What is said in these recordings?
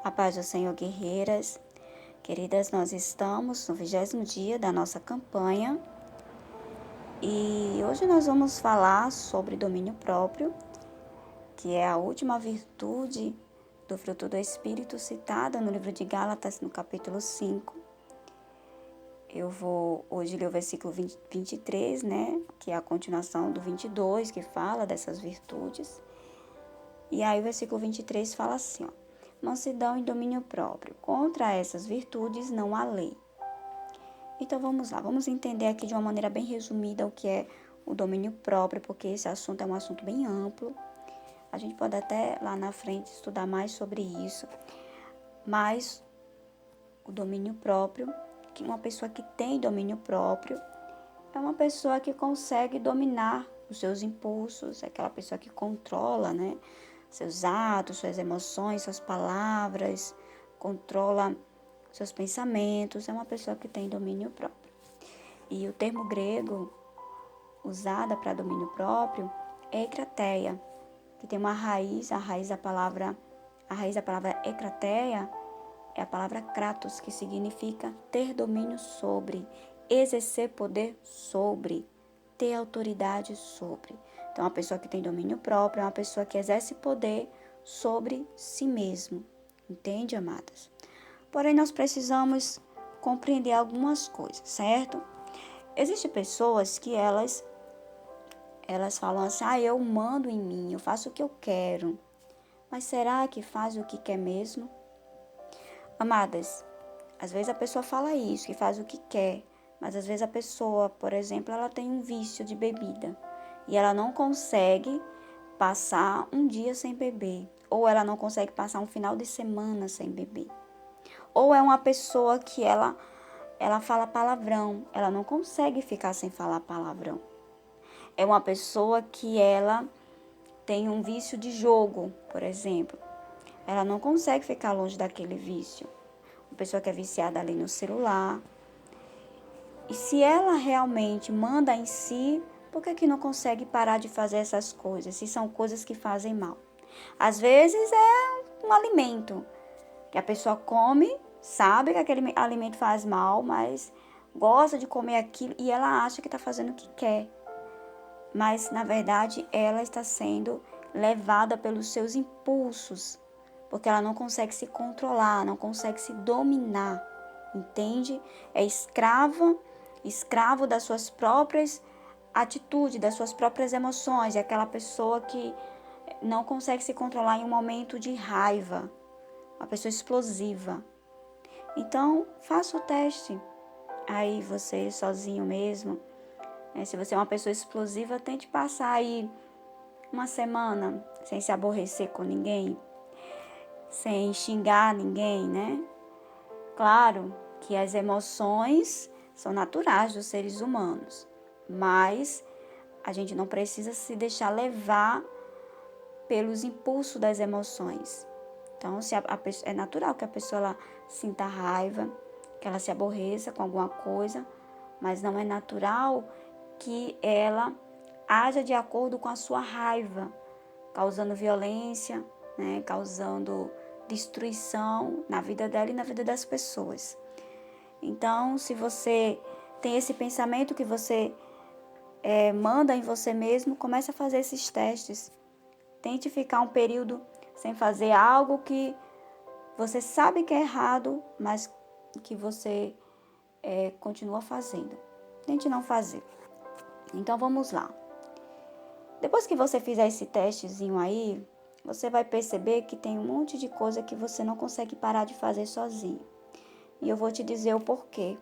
A paz do Senhor, guerreiras. Queridas, nós estamos no 20º dia da nossa campanha e hoje nós vamos falar sobre domínio próprio, que é a última virtude do fruto do Espírito citada no livro de Gálatas, no capítulo 5. Eu vou hoje ler o versículo 23, né, que é a continuação do 22, que fala dessas virtudes. E aí o versículo 23 fala assim, ó: mansidão e domínio próprio. Contra essas virtudes não há lei. Então vamos lá, vamos entender aqui de uma maneira bem resumida o que é o domínio próprio, porque esse assunto é um assunto bem amplo. A gente pode até lá na frente estudar mais sobre isso. Mas o domínio próprio, que uma pessoa que tem domínio próprio, é uma pessoa que consegue dominar os seus impulsos, é aquela pessoa que controla, né, seus atos, suas emoções, suas palavras, controla seus pensamentos, é uma pessoa que tem domínio próprio. E o termo grego usado para domínio próprio é ekrateia, que tem uma raiz, a raiz da palavra ekrateia é a palavra kratos, que significa ter domínio sobre, exercer poder sobre, ter autoridade sobre. Então, uma pessoa que tem domínio próprio é uma pessoa que exerce poder sobre si mesmo. Entende, amadas? Porém, nós precisamos compreender algumas coisas, certo? Existem pessoas que elas falam assim, eu mando em mim, eu faço o que eu quero. Mas será que faz o que quer mesmo? Amadas, às vezes a pessoa fala isso, que faz o que quer, mas às vezes a pessoa, por exemplo, ela tem um vício de bebida e ela não consegue passar um dia sem beber, ou ela não consegue passar um final de semana sem beber. Ou é uma pessoa que ela fala palavrão, ela não consegue ficar sem falar palavrão. É uma pessoa que ela tem um vício de jogo, por exemplo. Ela não consegue ficar longe daquele vício. Uma pessoa que é viciada ali no celular. E se ela realmente manda em si, por que não consegue parar de fazer essas coisas, se são coisas que fazem mal? Às vezes é um alimento que a pessoa come, sabe que aquele alimento faz mal, mas gosta de comer aquilo e ela acha que está fazendo o que quer. Mas, na verdade, ela está sendo levada pelos seus impulsos, porque ela não consegue se controlar, não consegue se dominar, entende? É escravo das suas próprias atitudes, das suas próprias emoções, é aquela pessoa que não consegue se controlar em um momento de raiva, uma pessoa explosiva. Então, faça o teste aí você sozinho mesmo. Se você é uma pessoa explosiva, tente passar aí uma semana sem se aborrecer com ninguém, sem xingar ninguém, né? Claro que as emoções são naturais dos seres humanos, mas a gente não precisa se deixar levar pelos impulsos das emoções. Então, é natural que a pessoa ela sinta raiva, que ela se aborreça com alguma coisa, mas não é natural que ela haja de acordo com a sua raiva, causando violência, né, causando destruição na vida dela e na vida das pessoas. Então, se você tem esse pensamento que você manda em você mesmo, comece a fazer esses testes. Tente ficar um período sem fazer algo que você sabe que é errado, mas que você continua fazendo. Tente não fazer. Então, vamos lá. Depois que você fizer esse testezinho aí, você vai perceber que tem um monte de coisa que você não consegue parar de fazer sozinho. E eu vou te dizer o porquê.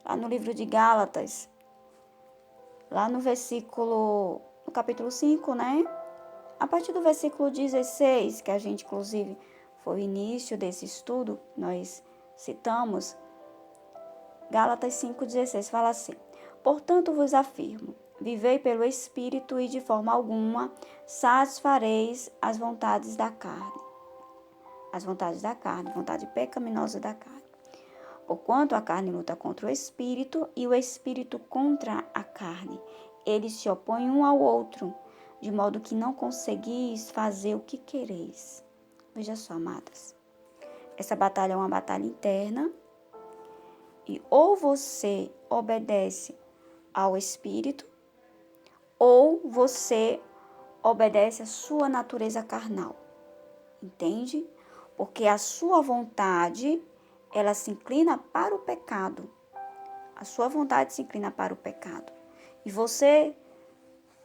Lá no livro de Gálatas, lá no capítulo 5, né? A partir do versículo 16, que a gente, inclusive, foi o início desse estudo, nós citamos, Gálatas 5,16 fala assim: portanto vos afirmo, vivei pelo Espírito e de forma alguma satisfareis as vontades da carne. As vontades da carne, vontade pecaminosa da carne. Porquanto a carne luta contra o Espírito e o Espírito contra a carne. Eles se opõem um ao outro, de modo que não conseguis fazer o que quereis. Veja só, amadas. Essa batalha é uma batalha interna. E ou você obedece ao Espírito, ou você obedece à sua natureza carnal. Entende? Porque a sua vontade, ela se inclina para o pecado. A sua vontade se inclina para o pecado. E você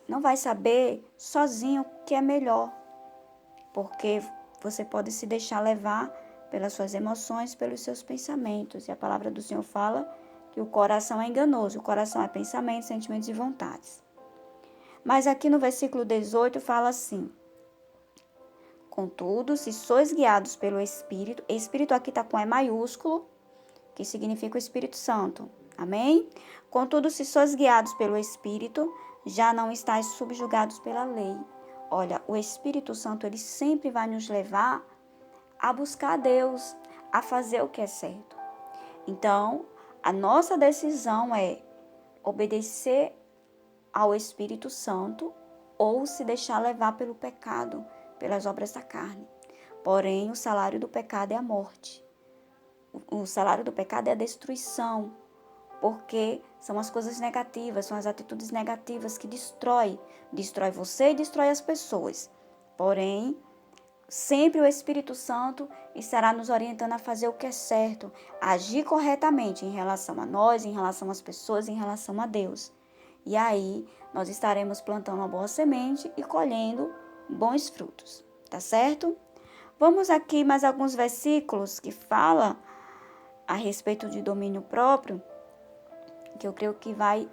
não vai saber sozinho o que é melhor. Porque você pode se deixar levar pelas suas emoções, pelos seus pensamentos. E a palavra do Senhor fala que o coração é enganoso. O coração é pensamentos, sentimentos e vontades. Mas aqui no versículo 18 fala assim: contudo, se sois guiados pelo Espírito, Espírito aqui está com E maiúsculo, que significa o Espírito Santo. Amém? Contudo, se sois guiados pelo Espírito, já não estáis subjugados pela lei. Olha, o Espírito Santo, ele sempre vai nos levar a buscar a Deus, a fazer o que é certo. Então, a nossa decisão é obedecer ao Espírito Santo ou se deixar levar pelo pecado, pelas obras da carne. Porém, o salário do pecado é a morte. O salário do pecado é a destruição, porque são as coisas negativas, são as atitudes negativas que destrói você e destrói as pessoas. Porém, sempre o Espírito Santo estará nos orientando a fazer o que é certo, a agir corretamente em relação a nós, em relação às pessoas, em relação a Deus. E aí, nós estaremos plantando uma boa semente e colhendo bons frutos, tá certo? Vamos aqui mais alguns versículos que falam a respeito de domínio próprio, que eu creio que vai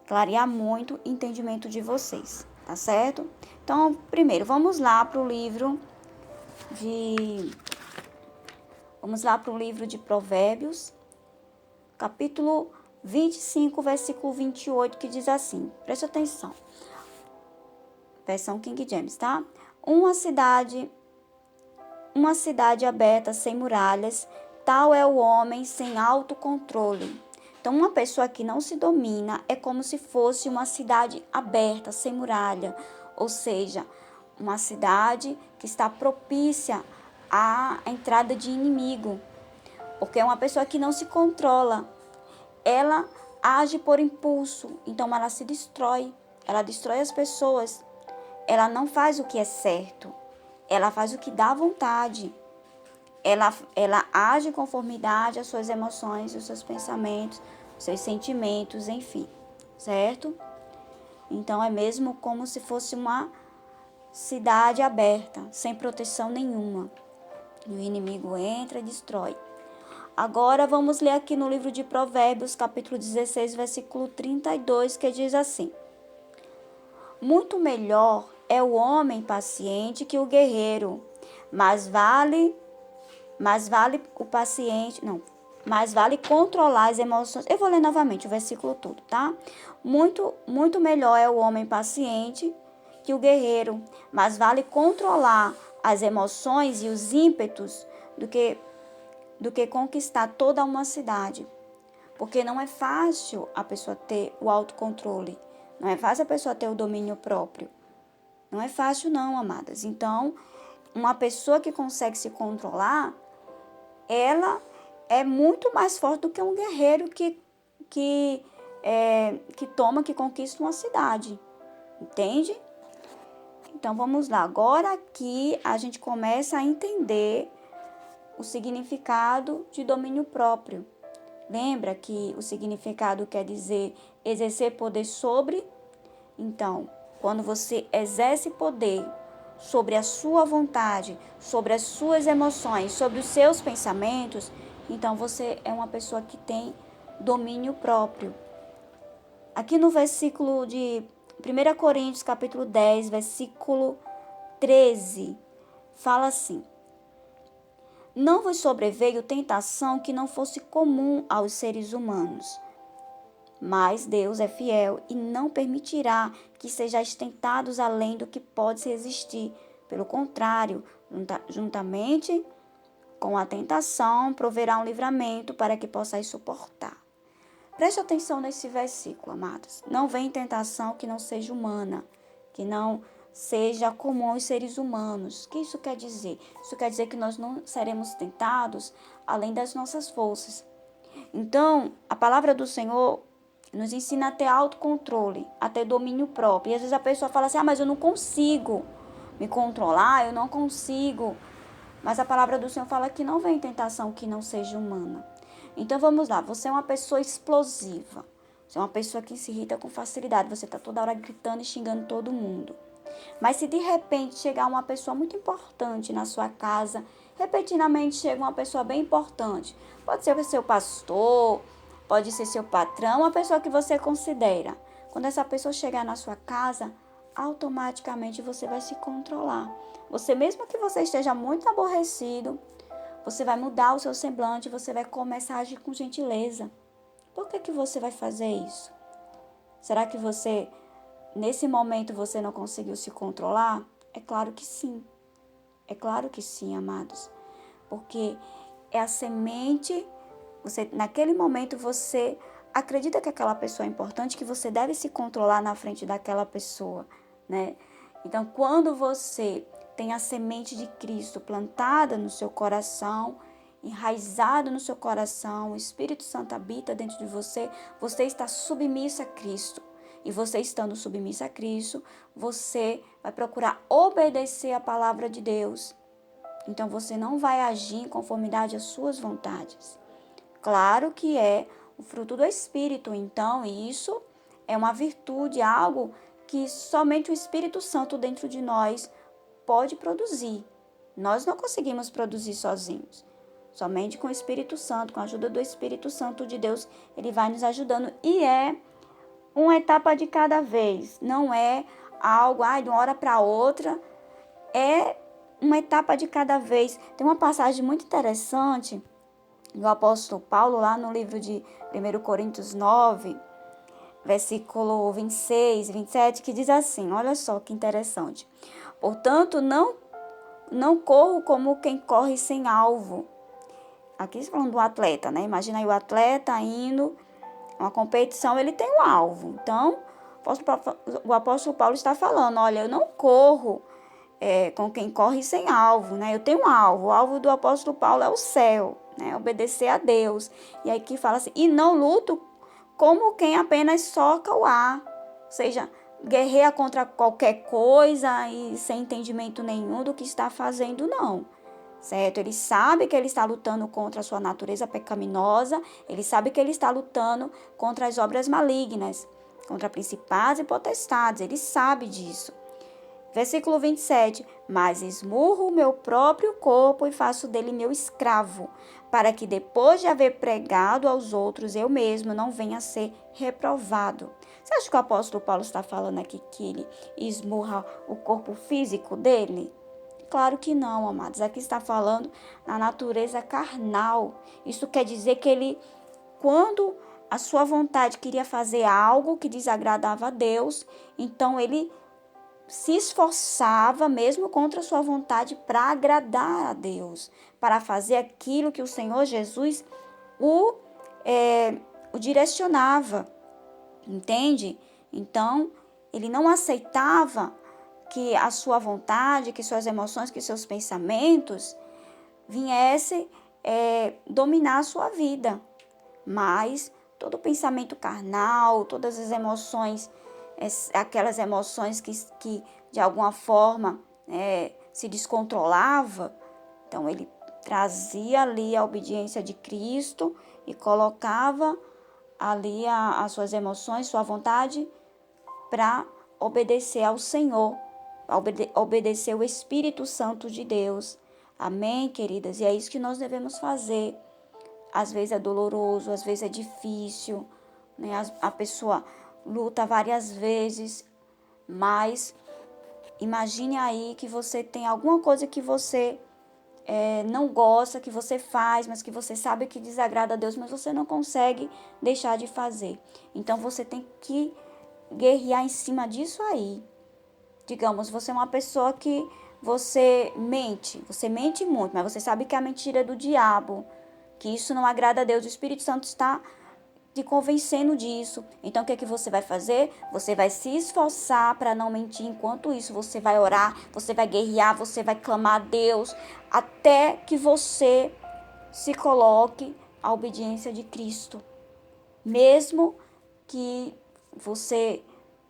clarear muito o entendimento de vocês, tá certo? Então, primeiro, vamos lá para o livro de Provérbios, capítulo 25, versículo 28, que diz assim, preste atenção, versão King James, tá? Uma cidade aberta, sem muralhas, tal é o homem sem autocontrole. Então, uma pessoa que não se domina é como se fosse uma cidade aberta, sem muralha, ou seja, uma cidade que está propícia à entrada de inimigo, porque é uma pessoa que não se controla, ela age por impulso, então ela se destrói, ela destrói as pessoas, ela não faz o que é certo, ela faz o que dá vontade, ela age em conformidade às suas emoções, os seus pensamentos, os seus sentimentos, enfim, certo? Então é mesmo como se fosse uma cidade aberta, sem proteção nenhuma. E o inimigo entra e destrói. Agora vamos ler aqui no livro de Provérbios, capítulo 16, versículo 32, que diz assim: muito melhor é o homem paciente que o guerreiro, mas vale o paciente, não, mas vale controlar as emoções. Eu vou ler novamente o versículo todo, tá? Muito melhor é o homem paciente que o guerreiro, mas vale controlar as emoções e os ímpetos do que conquistar toda uma cidade. Porque não é fácil a pessoa ter o autocontrole, não é fácil a pessoa ter o domínio próprio. Não é fácil não, amadas. Então, uma pessoa que consegue se controlar, ela é muito mais forte do que um guerreiro que conquista uma cidade. Entende? Então, vamos lá. Agora aqui a gente começa a entender o significado de domínio próprio. Lembra que o significado quer dizer exercer poder sobre? Então, quando você exerce poder sobre a sua vontade, sobre as suas emoções, sobre os seus pensamentos, então você é uma pessoa que tem domínio próprio. Aqui no versículo de 1 Coríntios, capítulo 10, versículo 13, fala assim: não vos sobreveio tentação que não fosse comum aos seres humanos. Mas Deus é fiel e não permitirá que sejais tentados além do que pode resistir. Pelo contrário, juntamente com a tentação, proverá um livramento para que possais suportar. Preste atenção nesse versículo, amados. Não vem tentação que não seja humana, que não seja comum aos seres humanos. O que isso quer dizer? Isso quer dizer que nós não seremos tentados além das nossas forças. Então, a palavra do Senhor nos ensina a ter autocontrole, a ter domínio próprio. E às vezes a pessoa fala assim, mas eu não consigo me controlar, eu não consigo. Mas a palavra do Senhor fala que não vem tentação que não seja humana. Então vamos lá, você é uma pessoa explosiva. Você é uma pessoa que se irrita com facilidade. Você está toda hora gritando e xingando todo mundo. Mas se de repente chegar uma pessoa muito importante na sua casa, repentinamente chega uma pessoa bem importante. Pode ser o seu pastor, pode ser seu patrão, uma pessoa que você considera. Quando essa pessoa chegar na sua casa, automaticamente você vai se controlar. Você, mesmo que você esteja muito aborrecido, você vai mudar o seu semblante, você vai começar a agir com gentileza. Por que você vai fazer isso? Será que nesse momento você não conseguiu se controlar? É claro que sim. É claro que sim, amados. Porque é a semente, naquele momento você acredita que aquela pessoa é importante, que você deve se controlar na frente daquela pessoa, né? Então, quando você tem a semente de Cristo plantada no seu coração, enraizada no seu coração, o Espírito Santo habita dentro de você, você está submissa a Cristo. E você estando submissa a Cristo, você vai procurar obedecer a palavra de Deus. Então você não vai agir em conformidade às suas vontades. Claro que é o fruto do Espírito, então isso é uma virtude, algo que somente o Espírito Santo dentro de nós pode produzir. Nós não conseguimos produzir sozinhos. Somente com o Espírito Santo, com a ajuda do Espírito Santo de Deus, ele vai nos ajudando. E é uma etapa de cada vez. Não é algo de uma hora para outra. É uma etapa de cada vez. Tem uma passagem muito interessante do apóstolo Paulo, lá no livro de 1 Coríntios 9, versículo 26, 27, que diz assim, olha só que interessante. Portanto, não corro como quem corre sem alvo. Aqui falando do atleta, né? Imagina aí o atleta indo a uma competição, ele tem um alvo. Então, o apóstolo Paulo está falando, olha, eu não corro com quem corre sem alvo, né? Eu tenho um alvo. O alvo do apóstolo Paulo é o céu, né? Obedecer a Deus. E aí que fala assim, e não luto como quem apenas soca o ar. Ou seja, guerreia contra qualquer coisa e sem entendimento nenhum do que está fazendo, não. Certo? Ele sabe que ele está lutando contra a sua natureza pecaminosa, ele sabe que ele está lutando contra as obras malignas, contra principados e potestades, ele sabe disso. Versículo 27, mas esmurro o meu próprio corpo e faço dele meu escravo, para que depois de haver pregado aos outros, eu mesmo não venha a ser reprovado. Você acha que o apóstolo Paulo está falando aqui que ele esmurra o corpo físico dele? Claro que não, amados. Aqui está falando na natureza carnal. Isso quer dizer que ele, quando a sua vontade queria fazer algo que desagradava a Deus, então ele se esforçava mesmo contra a sua vontade para agradar a Deus, para fazer aquilo que o Senhor Jesus o direcionava, entende? Então, ele não aceitava que a sua vontade, que suas emoções, que seus pensamentos viessem dominar a sua vida. Mas todo pensamento carnal, todas as emoções, aquelas emoções que de alguma forma se descontrolava, então ele trazia ali a obediência de Cristo e colocava ali as suas emoções, sua vontade para obedecer ao Senhor, obedecer o Espírito Santo de Deus. Amém, queridas? E é isso que nós devemos fazer. Às vezes é doloroso, às vezes é difícil, né? A pessoa luta várias vezes, mas imagine aí que você tem alguma coisa que você não gosta, que você faz, mas que você sabe que desagrada a Deus, mas você não consegue deixar de fazer. Então você tem que guerrear em cima disso aí. Digamos, você é uma pessoa que você mente muito, mas você sabe que a mentira é do diabo, que isso não agrada a Deus. O Espírito Santo está te convencendo disso. Então, o que é que você vai fazer? Você vai se esforçar para não mentir. Enquanto isso, você vai orar, você vai guerrear, você vai clamar a Deus, até que você se coloque à obediência de Cristo. Mesmo que você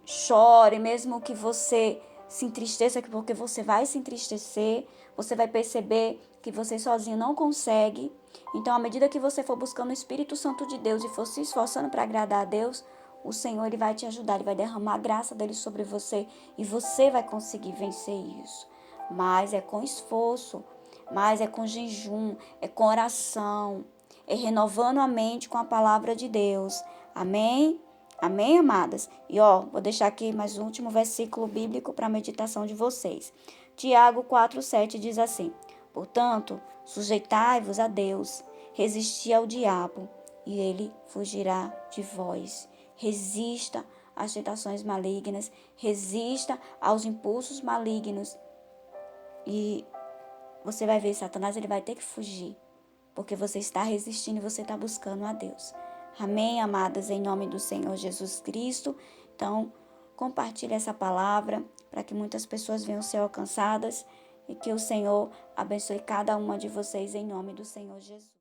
chore, mesmo que você se entristeça, porque você vai se entristecer, você vai perceber que você sozinho não consegue. Então, à medida que você for buscando o Espírito Santo de Deus e for se esforçando para agradar a Deus, o Senhor ele vai te ajudar, ele vai derramar a graça dele sobre você e você vai conseguir vencer isso. Mas é com esforço, mas é com jejum, é com oração, é renovando a mente com a palavra de Deus. Amém? Amém, amadas? E vou deixar aqui mais um último versículo bíblico para a meditação de vocês. Tiago 4,7 diz assim: portanto, sujeitai-vos a Deus, resisti ao diabo, e ele fugirá de vós. Resista às tentações malignas, resista aos impulsos malignos, e você vai ver, Satanás ele vai ter que fugir, porque você está resistindo e você está buscando a Deus. Amém, amadas, em nome do Senhor Jesus Cristo. Então, compartilhe essa palavra para que muitas pessoas venham ser alcançadas e que o Senhor abençoe cada uma de vocês em nome do Senhor Jesus.